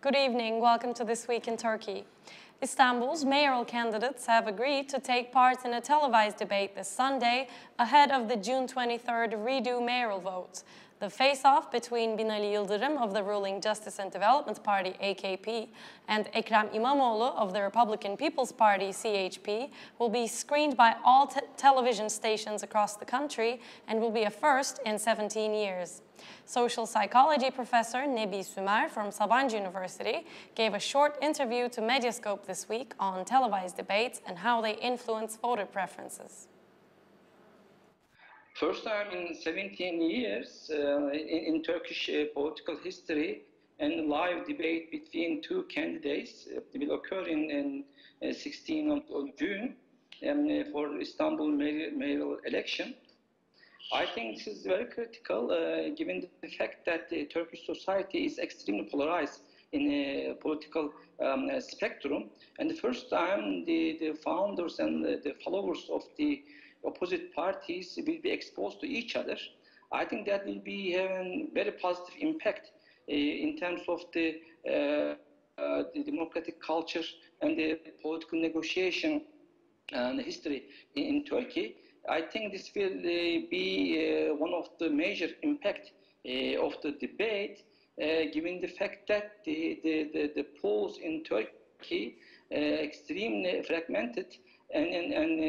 Good evening. Welcome to This Week in Turkey. Istanbul's mayoral candidates have agreed to take part in a televised debate this Sunday ahead of the June 23rd redo mayoral vote. The face-off between Binali Yıldırım of the ruling Justice and Development Party, AKP, and Ekrem İmamoğlu of the Republican People's Party, CHP, will be screened by all television stations across the country and will be a first in 17 years. Social psychology professor Nebi Sümer from Sabancı University gave a short interview to Medyascope this week on televised debates and how they influence voter preferences. First time in 17 years in Turkish political history, and live debate between two candidates will occur in 16th of June for Istanbul mayoral election. I think this is very critical given the fact that the Turkish society is extremely polarized in a political spectrum. And the first time the founders and the followers of the opposite parties will be exposed to each other. I think that will be having very positive impact in terms of the democratic culture and the political negotiation and history in Turkey. I think this will be one of the major impact of the debate, given the fact that the polls in Turkey extremely fragmented and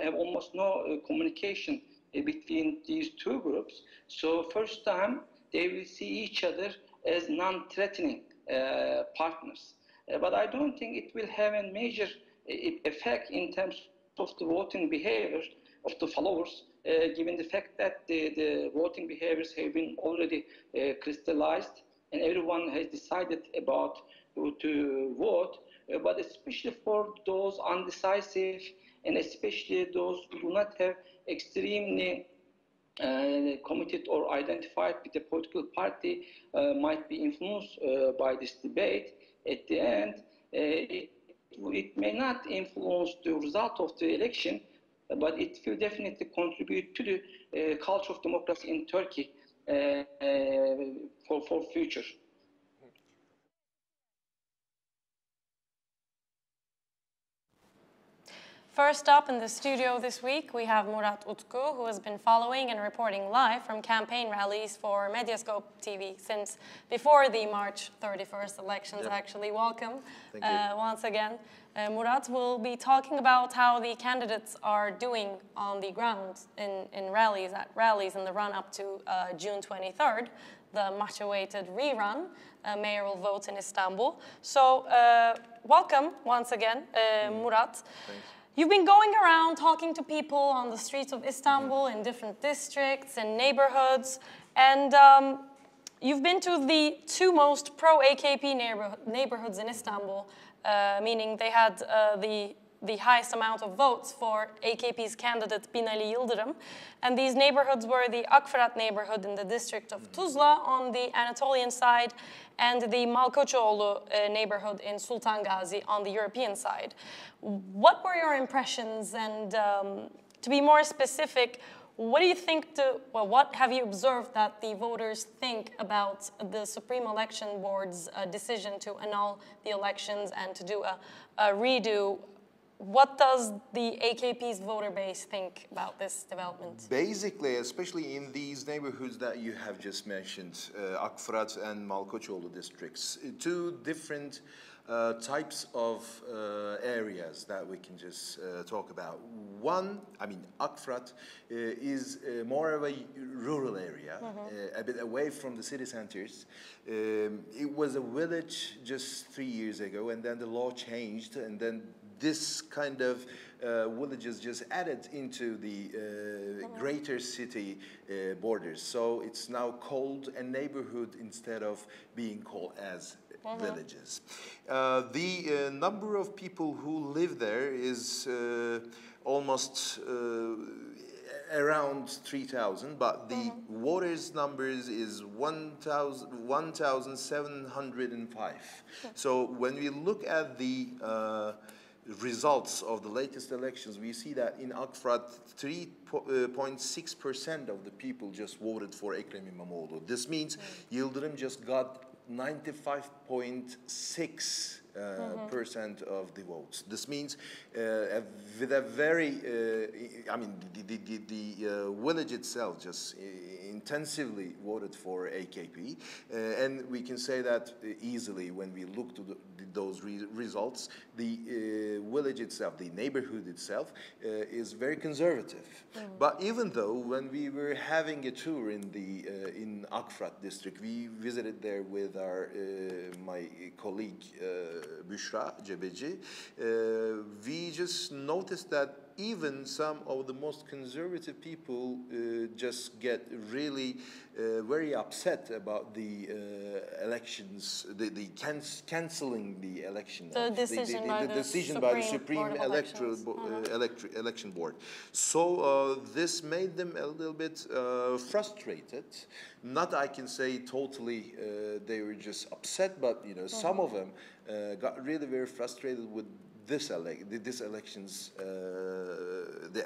have almost no communication between these two groups. So first time they will see each other as non-threatening partners. But I don't think it will have a major effect in terms of the voting behavior of the followers, given the fact that the voting behaviors have been already crystallized and everyone has decided about who to vote. But especially for those undecisive and especially those who do not have extremely committed or identified with the political party might be influenced by this debate. At the end, it may not influence the result of the election, but it will definitely contribute to the culture of democracy in Turkey for future. First up in the studio this week, we have Murat Utku, who has been following and reporting live from campaign rallies for Medyascope TV since before the March 31st elections. Yeah. Actually, welcome once again. Murat will be talking about how the candidates are doing on the ground in rallies in the run-up to June 23rd, the much-awaited rerun mayoral vote in Istanbul. So, welcome once again, Murat. Thanks. You've been going around talking to people on the streets of Istanbul in different districts and neighborhoods, and you've been to the two most pro-AKP neighborhoods in Istanbul, meaning they had the highest amount of votes for AKP's candidate Binali Yıldırım. And these neighborhoods were the Akfırat neighborhood in the district of Tuzla on the Anatolian side, and the Malkoçoğlu neighborhood in Sultan Gazi on the European side. What were your impressions? And to be more specific, what do you think what have you observed that the voters think about the Supreme Election Board's decision to annul the elections and to do a redo? What does the AKP's voter base think about this development? Basically, especially in these neighborhoods that you have just mentioned, Akfırat and Malkoçoğlu districts, two different types of areas that we can just talk about. One, I mean, Akfırat is more of a rural area, a bit away from the city centers. It was a village just 3 years ago, and then the law changed, and then this kind of villages just added into the greater city borders. So it's now called a neighborhood instead of being called as villages. The number of people who live there is almost around 3,000, but the voters' numbers is 1,705. So when we look at the results of the latest elections, we see that in Akfırat, 3.6% of the people just voted for Ekrem İmamoğlu. This means Yıldırım just got 95.6 percent of the votes. This means with a very, I mean, the village itself just intensively voted for AKP, and we can say that easily when we look to those results. The village itself, the neighborhood itself, is very conservative. But even though when we were having a tour in Akfrat district, we visited there with our my colleague Büşra Cebeci, we just noticed that even some of the most conservative people just get really very upset about the elections, the canceling the election. The decision by the Supreme Election Board. So this made them a little bit frustrated. Not, I can say, totally they were just upset, but you know, some of them got really very frustrated with the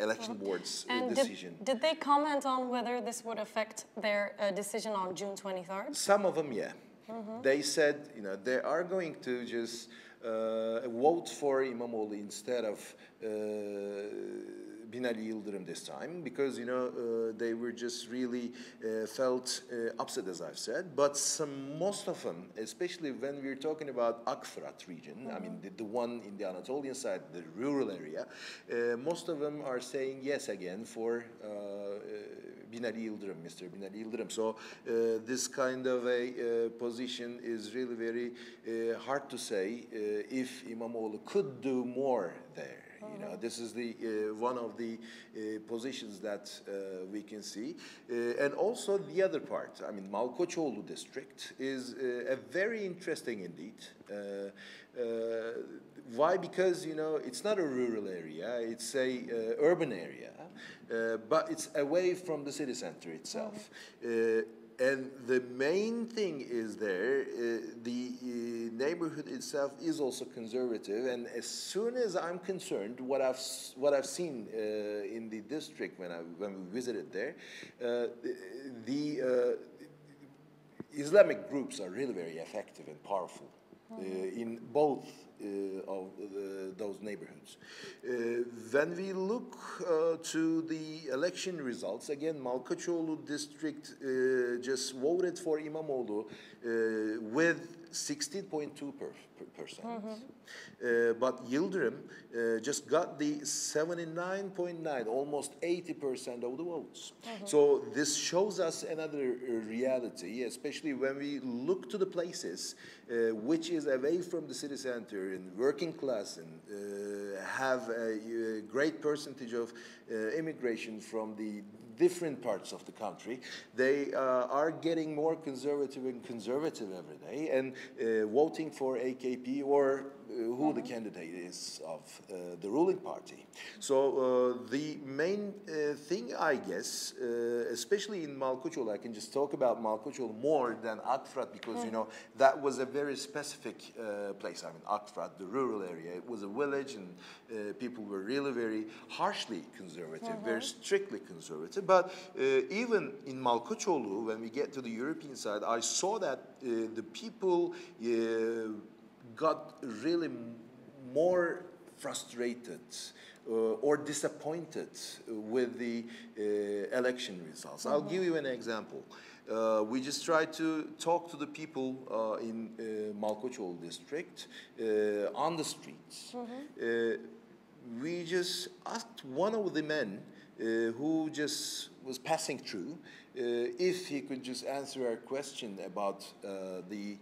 election board's decision. Did they comment on whether this would affect their decision on June 23rd? Some of them, yeah. They said, you know, they are going to just vote for İmamoğlu instead of Binali Yıldırım this time, because, you know, they were just really felt upset, as I've said. But most of them, especially when we're talking about Akfrat region, I mean, the one in the Anatolian side, the rural area, most of them are saying yes again for Binali Yıldırım, Mr. Binali Yıldırım. So this kind of a position is really very hard to say if İmamoğlu could do more there. You know, this is the one of the positions that we can see, and also the other part. I mean, Malkoçoğlu district is a very interesting indeed. Why? Because, you know, it's not a rural area; it's a urban area, but it's away from the city center itself. And the main thing is there, the neighborhood itself is also conservative. And as soon as I'm concerned, what I've seen in the district when we visited there, the Islamic groups are really very effective and powerful in both of those neighborhoods. When we look to the election results, again, Malkoçoğlu district just voted for İmamoğlu with 16.2%. But Yıldırım just got the 79.9, almost 80% of the votes. So this shows us another reality, especially when we look to the places which is away from the city center and working class and have a great percentage of immigration from the different parts of the country. They are getting more conservative and conservative every day and voting for AKP or who the candidate is of the ruling party. So the main thing, I guess, especially in Malkoçoğlu, I can just talk about Malkoçoğlu more than Akfrat because, you know, that was a very specific place. I mean, Akfrat, the rural area, it was a village and people were really very harshly conservative, very strictly conservative. But even in Malkoçoğlu, when we get to the European side, I saw that the people got really more frustrated or disappointed with the election results. I'll give you an example. We just tried to talk to the people in Malkoçoğlu district on the streets. We just asked one of the men who just was passing through if he could just answer our question about the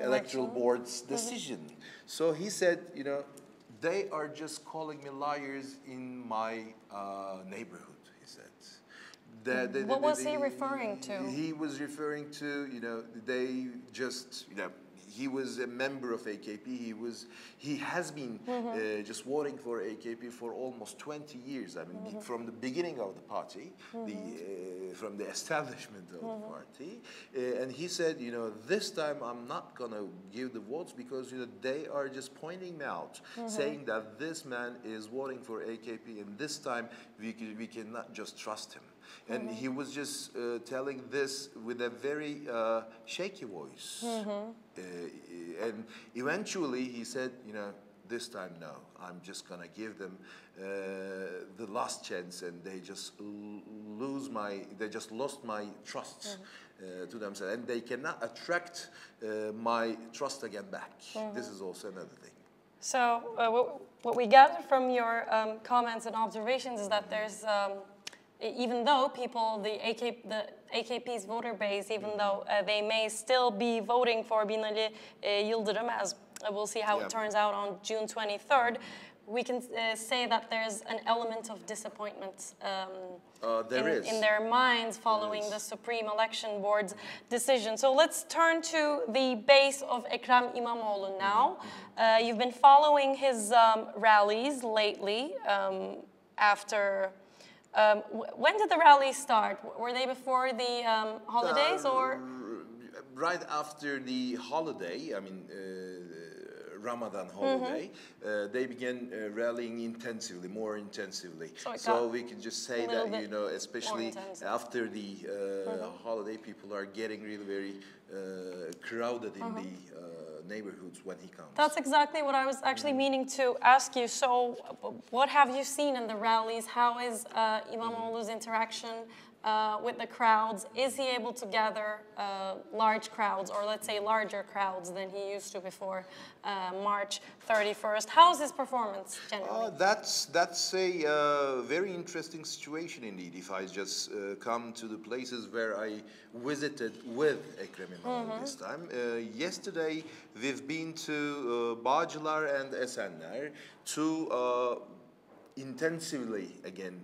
electoral board's decision. So he said, you know, they are just calling me liars in my neighborhood, he said. What was he referring to? He was referring to, you know, they just, you know, he was a member of AKP. He has been just voting for AKP for almost 20 years. I mean, from the beginning of the party, from the establishment of the party. And he said, you know, this time I'm not going to give the votes because, you know, they are just pointing me out, saying that this man is voting for AKP, and this time we cannot just trust him. And he was just telling this with a very shaky voice. And eventually he said, you know, this time, no, I'm just gonna give them the last chance, and they just lost my trust to themselves, and they cannot attract my trust again back. This is also another thing. So what we gathered from your comments and observations is that there's, even though people, the AKP's voter base, even though they may still be voting for Binali Yıldırım, as we'll see how it turns out on June 23rd, we can say that there's an element of disappointment in their minds following the Supreme Election Board's decision. So let's turn to the base of Ekrem İmamoğlu now. You've been following his rallies lately after... when did the rallies start? Were they before the holidays or? Right after the holiday, I mean, Ramadan holiday, they began rallying intensively, more intensively. So we can just say that, you know, especially after the holiday, people are getting really very crowded in the neighborhoods when he comes. That's exactly what I was actually meaning to ask you. So what have you seen in the rallies? How is İmamoğlu's interaction with the crowds? Is he able to gather large crowds, or let's say larger crowds than he used to before March 31st? How's his performance generally? That's a very interesting situation indeed. If I just come to the places where I visited with Ekrem İmamoğlu this time. Yesterday we've been to Bağcılar and Esenler, two intensively, again,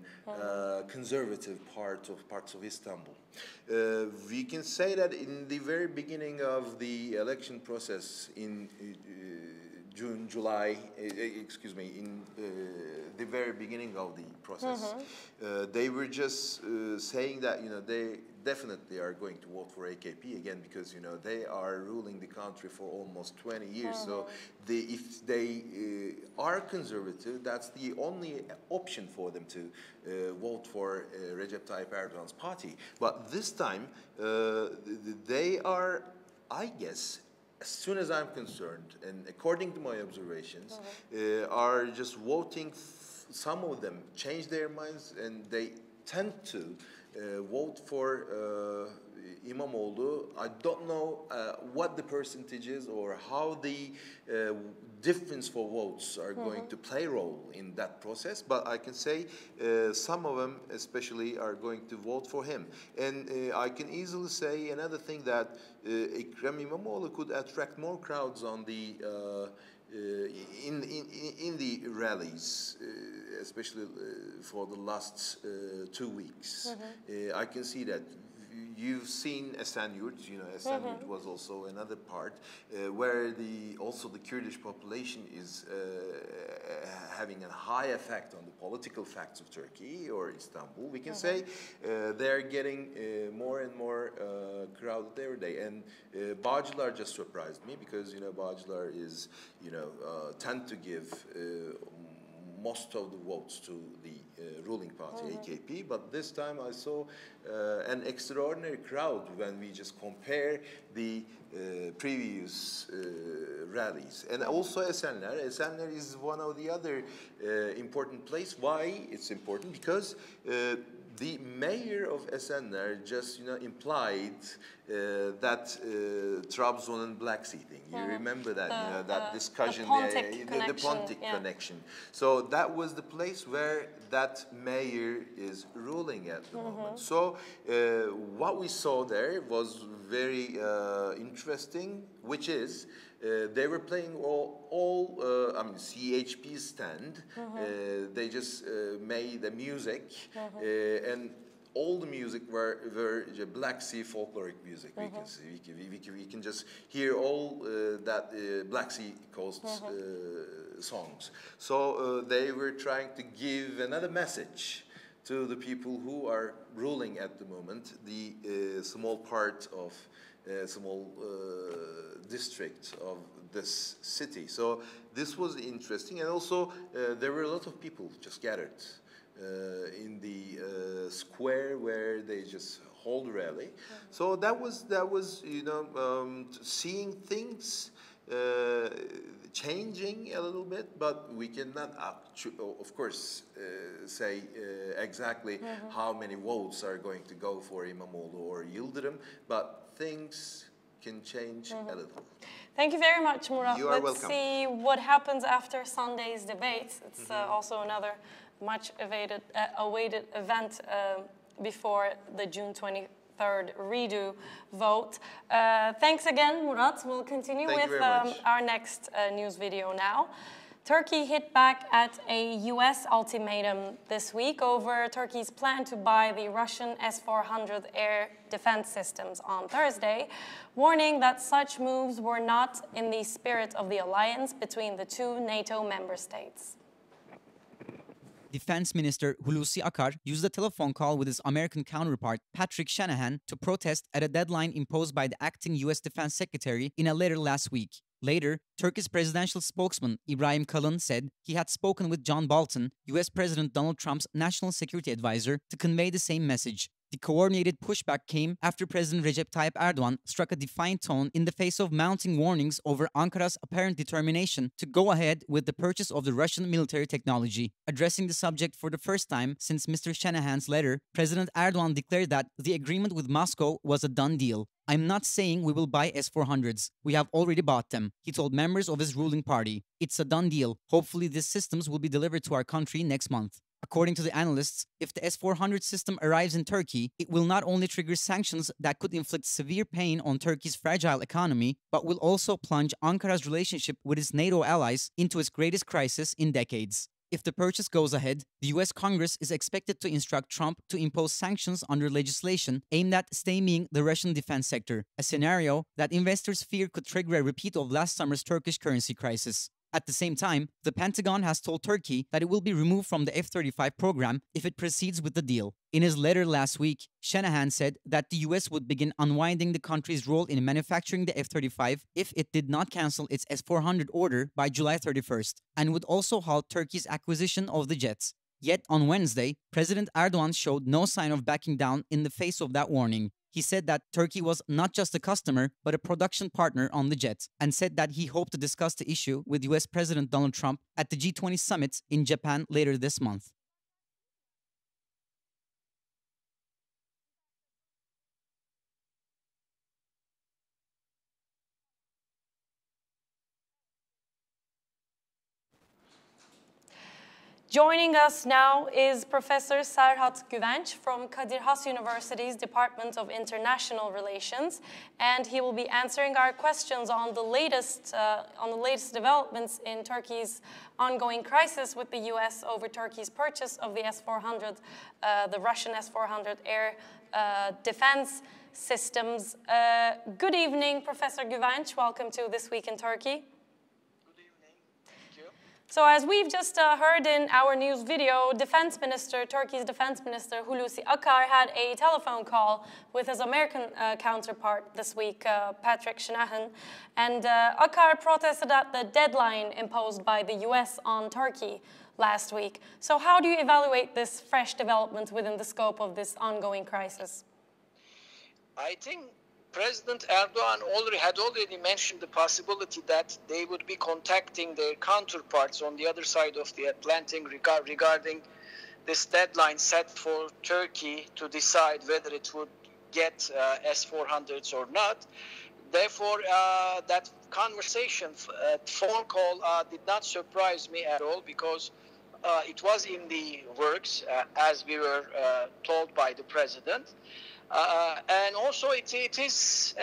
conservative parts of Istanbul. We can say that in the very beginning of the election process in June, July, in the very beginning of the process, they were just saying that, you know, they definitely are going to vote for AKP again, because, you know, they are ruling the country for almost 20 years. So if they are conservative, that's the only option for them to vote for Recep Tayyip Erdogan's party. But this time, they are, I guess, as soon as I'm concerned, and according to my observations, are just voting. Some of them change their minds, and they tend to vote for İmamoğlu. I don't know what the percentage is or how the difference for votes are going to play a role in that process, but I can say some of them especially are going to vote for him. And I can easily say another thing, that Ekrem İmamoğlu could attract more crowds on the in the rallies, especially for the last 2 weeks. I can see that. You've seen Esenyurt, you know, Esenyurt was also another part where also the Kurdish population is having a high effect on the political facts of Turkey or Istanbul. We can say they're getting more and more crowded every day. And Bağcılar just surprised me, because, you know, Bağcılar is, you know, tend to give most of the votes to the ruling party, AKP, but this time I saw an extraordinary crowd when we just compare the previous rallies. And also Esenler. Esenler is one of the other important places. Why it's important? Because the mayor of Esenler just, you know, implied that Trabzon and Black Sea thing. You remember that, you know, that discussion, the Pontic connection. So that was the place where that mayor is ruling at the moment. So what we saw there was very interesting, which is they were playing all I mean, CHP's stand. They just made the music, and all the music were Black Sea folkloric music. We can see, we can just hear all that Black Sea coast songs. So they were trying to give another message to the people who are ruling at the moment, the small part of small district of this city. So this was interesting, and also there were a lot of people just gathered in the square where they just hold rally. So that was you know, seeing things changing a little bit, but we cannot, of course, say exactly how many votes are going to go for İmamoğlu or Yıldırım, but things can change a little. Thank you very much, Murat. You are Let's welcome. see what happens after Sunday's debate. It's also another much awaited event before the June 23rd redo vote. Thanks again, Murat. We'll continue Thank with you our next news video now. Turkey hit back at a US ultimatum this week over Turkey's plan to buy the Russian S-400 air defense systems on Thursday, warning that such moves were not in the spirit of the alliance between the two NATO member states. Defense Minister Hulusi Akar used a telephone call with his American counterpart, Patrick Shanahan, to protest at a deadline imposed by the acting U.S. Defense Secretary in a letter last week. Later, Turkey's presidential spokesman, Ibrahim Kalın, said he had spoken with John Bolton, U.S. President Donald Trump's national security advisor, to convey the same message. The coordinated pushback came after President Recep Tayyip Erdogan struck a defiant tone in the face of mounting warnings over Ankara's apparent determination to go ahead with the purchase of the Russian military technology. Addressing the subject for the first time since Mr. Shanahan's letter, President Erdogan declared that the agreement with Moscow was a done deal. "I'm not saying we will buy S-400s. We have already bought them," he told members of his ruling party. "It's a done deal. Hopefully these systems will be delivered to our country next month." According to the analysts, if the S-400 system arrives in Turkey, it will not only trigger sanctions that could inflict severe pain on Turkey's fragile economy, but will also plunge Ankara's relationship with its NATO allies into its greatest crisis in decades. If the purchase goes ahead, the US Congress is expected to instruct Trump to impose sanctions under legislation aimed at stymieing the Russian defense sector, a scenario that investors fear could trigger a repeat of last summer's Turkish currency crisis. At the same time, the Pentagon has told Turkey that it will be removed from the F-35 program if it proceeds with the deal. In his letter last week, Shanahan said that the US would begin unwinding the country's role in manufacturing the F-35 if it did not cancel its S-400 order by July 31st, and would also halt Turkey's acquisition of the jets. Yet on Wednesday, President Erdogan showed no sign of backing down in the face of that warning. He said that Turkey was not just a customer, but a production partner on the jet, and said that he hoped to discuss the issue with US President Donald Trump at the G20 summit in Japan later this month. Joining us now is Professor Serhat Güvenç from Kadir Has University's Department of International Relations, and he will be answering our questions on the latest developments in Turkey's ongoing crisis with the U.S. over Turkey's purchase of the S-400, the Russian S-400 air defense systems. Good evening, Professor Güvenç. Welcome to This Week in Turkey. So as we've just heard in our news video, Turkey's Defense Minister Hulusi Akar had a telephone call with his American counterpart this week, Patrick Shanahan, and Akar protested at the deadline imposed by the US on Turkey last week. So how do you evaluate this fresh development within the scope of this ongoing crisis? I think President Erdogan had already mentioned the possibility that they would be contacting their counterparts on the other side of the Atlantic regarding this deadline set for Turkey to decide whether it would get S-400s or not. Therefore, that conversation, phone call, did not surprise me at all, because it was in the works, as we were told by the president. And also it is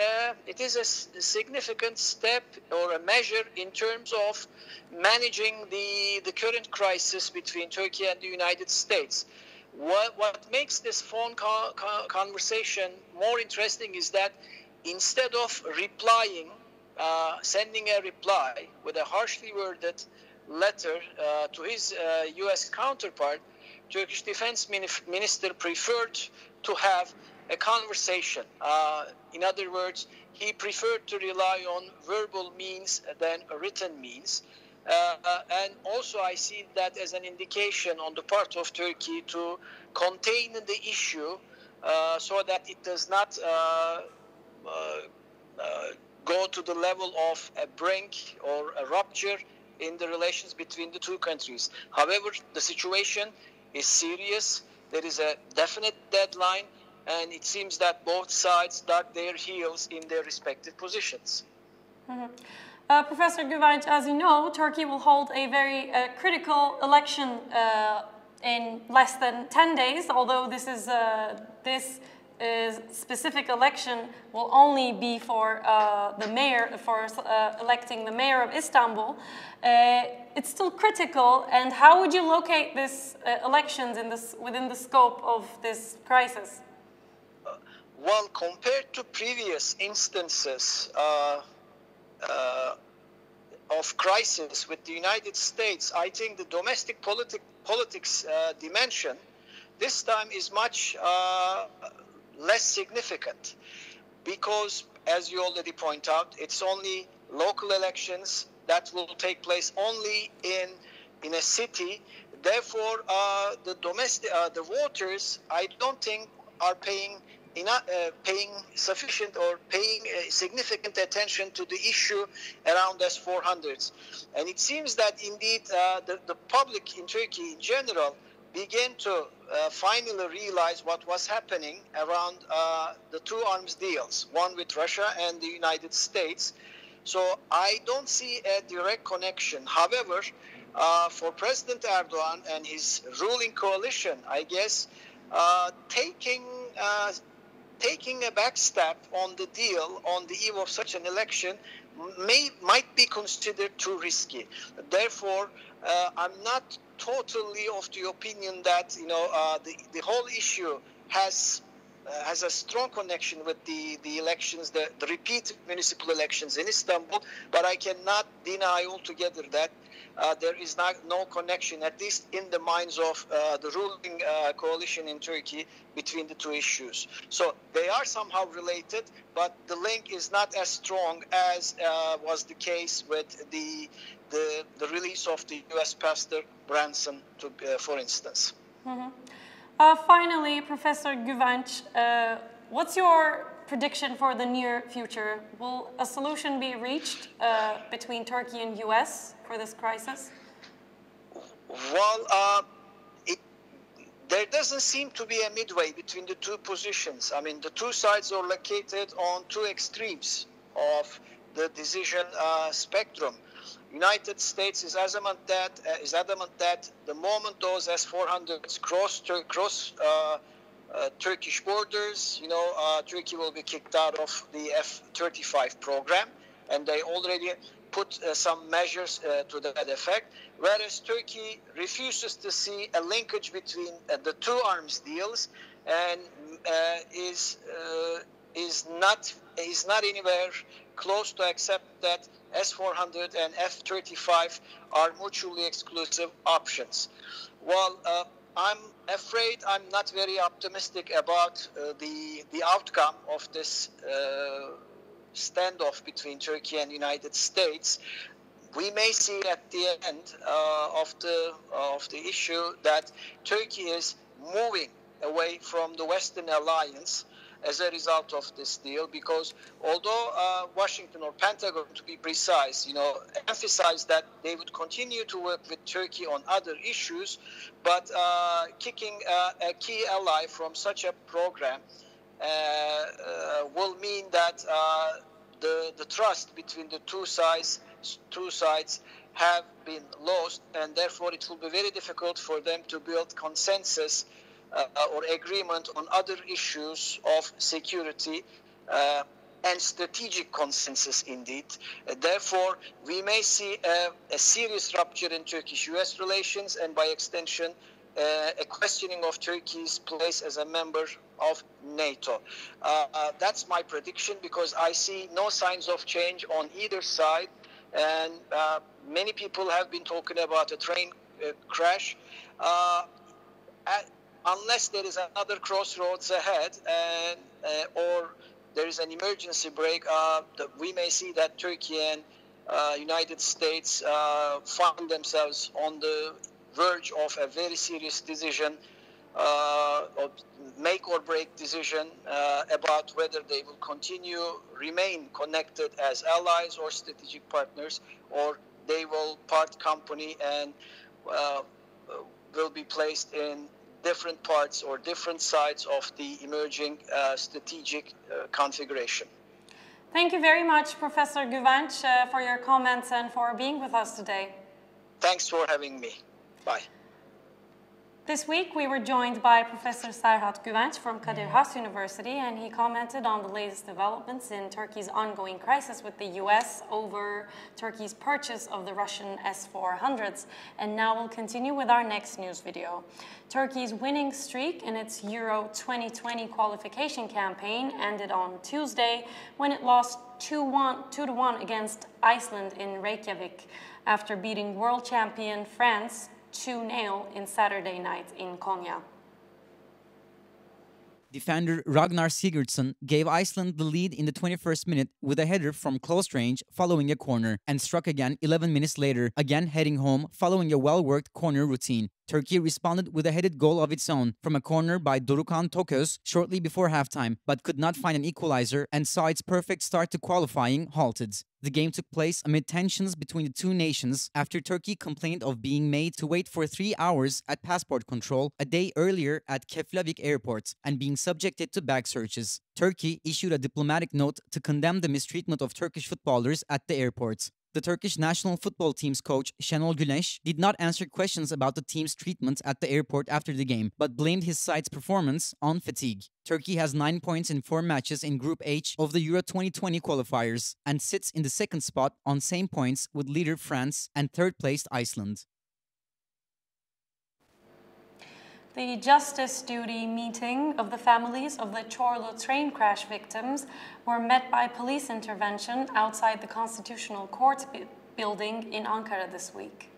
a significant step or a measure in terms of managing the current crisis between Turkey and the United States. What makes this phone conversation more interesting is that instead of replying, sending a reply with a harshly worded letter to his U.S. counterpart, Turkish Defense Minister preferred to have a conversation. In other words, he preferred to rely on verbal means than written means. And also I see that as an indication on the part of Turkey to contain the issue so that it does not go to the level of a break or a rupture in the relations between the two countries. However, the situation is serious. There is a definite deadline, and it seems that both sides dug their heels in their respective positions. Professor Güvenç, as you know, Turkey will hold a very critical election in less than 10 days, although this specific election will only be for the mayor, for electing the mayor of Istanbul. It's still critical, and how would you locate these elections within the scope of this crisis? Well, compared to previous instances of crisis with the United States, I think the domestic politics dimension this time is much less significant, because, as you already point out, it's only local elections that will take place only in a city. Therefore, the voters, I don't think, are paying sufficient or paying significant attention to the issue around S-400s. And it seems that indeed the public in Turkey in general began to finally realize what was happening around the two arms deals, one with Russia and the United States. So I don't see a direct connection. However, for President Erdogan and his ruling coalition, I guess, taking a back step on the deal on the eve of such an election might be considered too risky. Therefore, I'm not totally of the opinion that the whole issue has a strong connection with the elections, the repeated municipal elections in Istanbul. But I cannot deny altogether that there is no connection, at least in the minds of the ruling coalition in Turkey, between the two issues. So they are somehow related, but the link is not as strong as was the case with the release of the U.S. pastor Branson, for instance. Mm-hmm. Finally, Professor Güvenç, what's your prediction for the near future? Will a solution be reached between Turkey and U.S. for this crisis? Well, there doesn't seem to be a midway between the two positions. I mean, the two sides are located on two extremes of the decision spectrum. United States is adamant that the moment those S-400s cross Turkish borders, Turkey will be kicked out of the F-35 program, and they already put some measures to that effect. Whereas Turkey refuses to see a linkage between the two arms deals and is not anywhere close to accept that S-400 and F-35 are mutually exclusive options. Well, I'm afraid I'm not very optimistic about the outcome of this standoff between Turkey and the United States. We may see at the end of the issue that Turkey is moving away from the Western alliance as a result of this deal, because although Washington, or Pentagon to be precise, emphasized that they would continue to work with Turkey on other issues, but kicking a key ally from such a program will mean that the trust between the two sides have been lost, and therefore it will be very difficult for them to build consensus or agreement on other issues of security and strategic consensus indeed. Therefore, we may see a serious rupture in Turkish-US relations, and by extension, a questioning of Turkey's place as a member of NATO. That's my prediction, because I see no signs of change on either side, and many people have been talking about a train crash. Unless there is another crossroads ahead, or there is an emergency break, we may see that Turkey and United States find themselves on the verge of a very serious decision, make or break decision about whether they will remain connected as allies or strategic partners, or they will part company and will be placed in different parts or different sides of the emerging strategic configuration. Thank you very much, Professor Güvenç, for your comments and for being with us today. Thanks for having me. Bye. This week, we were joined by Professor Serhat Güvenç from Kadir Has University, and he commented on the latest developments in Turkey's ongoing crisis with the US over Turkey's purchase of the Russian S-400s. And now we'll continue with our next news video. Turkey's winning streak in its Euro 2020 qualification campaign ended on Tuesday when it lost 2-1 against Iceland in Reykjavik after beating world champion France 2-0 in Saturday night in Konya. Defender Ragnar Sigurdsson gave Iceland the lead in the 21st minute with a header from close range following a corner, and struck again 11 minutes later, again heading home following a well-worked corner routine. Turkey responded with a headed goal of its own from a corner by Dorukhan Toköz shortly before halftime, but could not find an equalizer and saw its perfect start to qualifying halted. The game took place amid tensions between the two nations after Turkey complained of being made to wait for 3 hours at passport control a day earlier at Keflavik airport and being subjected to bag searches. Turkey issued a diplomatic note to condemn the mistreatment of Turkish footballers at the airport. The Turkish national football team's coach, Şenol Güneş, did not answer questions about the team's treatment at the airport after the game, but blamed his side's performance on fatigue. Turkey has 9 points in 4 matches in Group H of the Euro 2020 qualifiers and sits in the second spot on same points with leader France and third-placed Iceland. The Justice Duty meeting of the families of the Çorlu train crash victims were met by police intervention outside the Constitutional Court building in Ankara this week.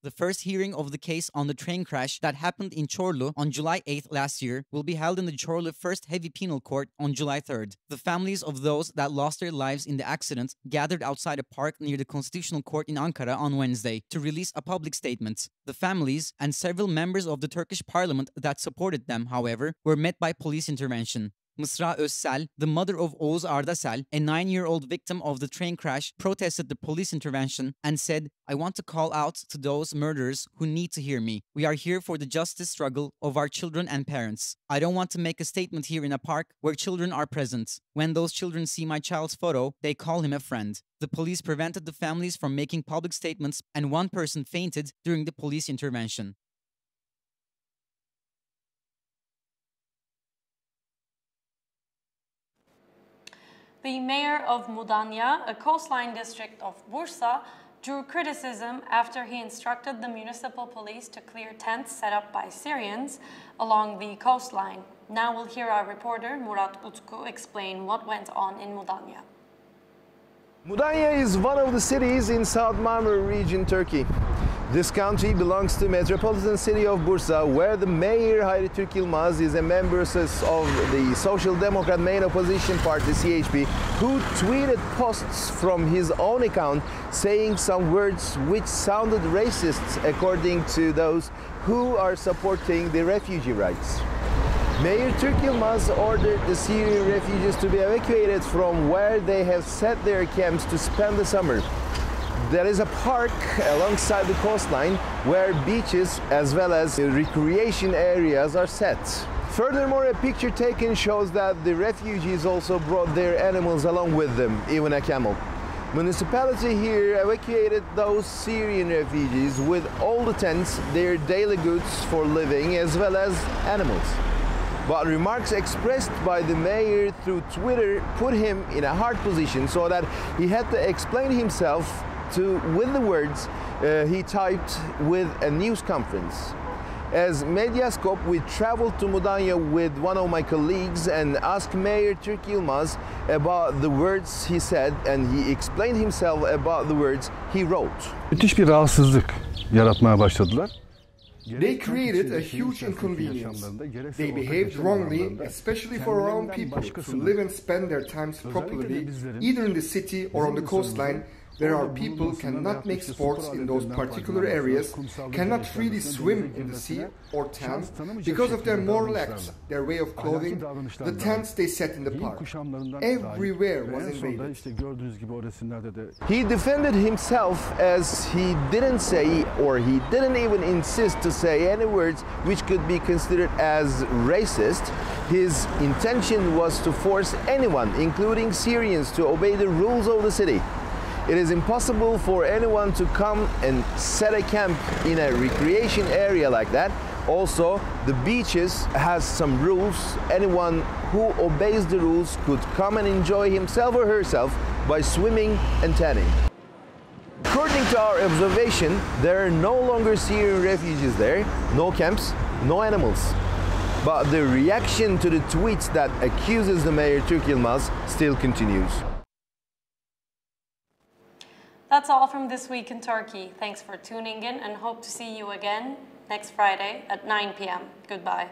The first hearing of the case on the train crash that happened in Çorlu on July 8th last year will be held in the Çorlu First Heavy Penal Court on July 3rd. The families of those that lost their lives in the accident gathered outside a park near the Constitutional Court in Ankara on Wednesday to release a public statement. The families and several members of the Turkish parliament that supported them, however, were met by police intervention. Mısra Özsel, the mother of Oğuz Ardasel, a 9-year-old victim of the train crash, protested the police intervention and said, "I want to call out to those murderers who need to hear me. We are here for the justice struggle of our children and parents. I don't want to make a statement here in a park where children are present. When those children see my child's photo, they call him a friend." The police prevented the families from making public statements, and one person fainted during the police intervention. The mayor of Mudanya, a coastline district of Bursa, drew criticism after he instructed the municipal police to clear tents set up by Syrians along the coastline. Now we'll hear our reporter Murat Utku explain what went on in Mudanya. Mudanya is one of the cities in South Marmara region, Turkey. This county belongs to the metropolitan city of Bursa, where the mayor Hayri Türk Yılmaz is a member of the Social Democrat main opposition party, CHP, who tweeted posts from his own account saying some words which sounded racist according to those who are supporting the refugee rights. Mayor Türk Yılmaz ordered the Syrian refugees to be evacuated from where they have set their camps to spend the summer. There is a park alongside the coastline where beaches as well as recreation areas are set. Furthermore, a picture taken shows that the refugees also brought their animals along with them, even a camel. Municipality here evacuated those Syrian refugees with all the tents, their daily goods for living, as well as animals. But remarks expressed by the mayor through Twitter put him in a hard position so that he had to explain himself with the words he typed with a news conference. As Medyascope, we traveled to Mudanya with one of my colleagues and asked Mayor Türk Yılmaz about the words he said, and he explained himself about the words he wrote. Müthiş bir rahatsızlık yaratmaya başladılar. They created a huge inconvenience. They behaved wrongly, especially for our own people, to live and spend their times properly, either in the city or on the coastline, where our people cannot make sports in those particular areas, cannot freely swim in the sea or tan because of their moral acts, their way of clothing, the tents they set in the park. Everywhere was invaded. He defended himself as he didn't say, or he didn't even insist to say any words which could be considered as racist. His intention was to force anyone, including Syrians, to obey the rules of the city. It is impossible for anyone to come and set a camp in a recreation area like that. Also, the beaches has some rules. Anyone who obeys the rules could come and enjoy himself or herself by swimming and tanning. According to our observation, there are no longer Syrian refugees there, no camps, no animals. But the reaction to the tweets that accuses the mayor Türk Yılmaz still continues. That's all from This Week in Turkey. Thanks for tuning in and hope to see you again next Friday at 9 p.m. Goodbye.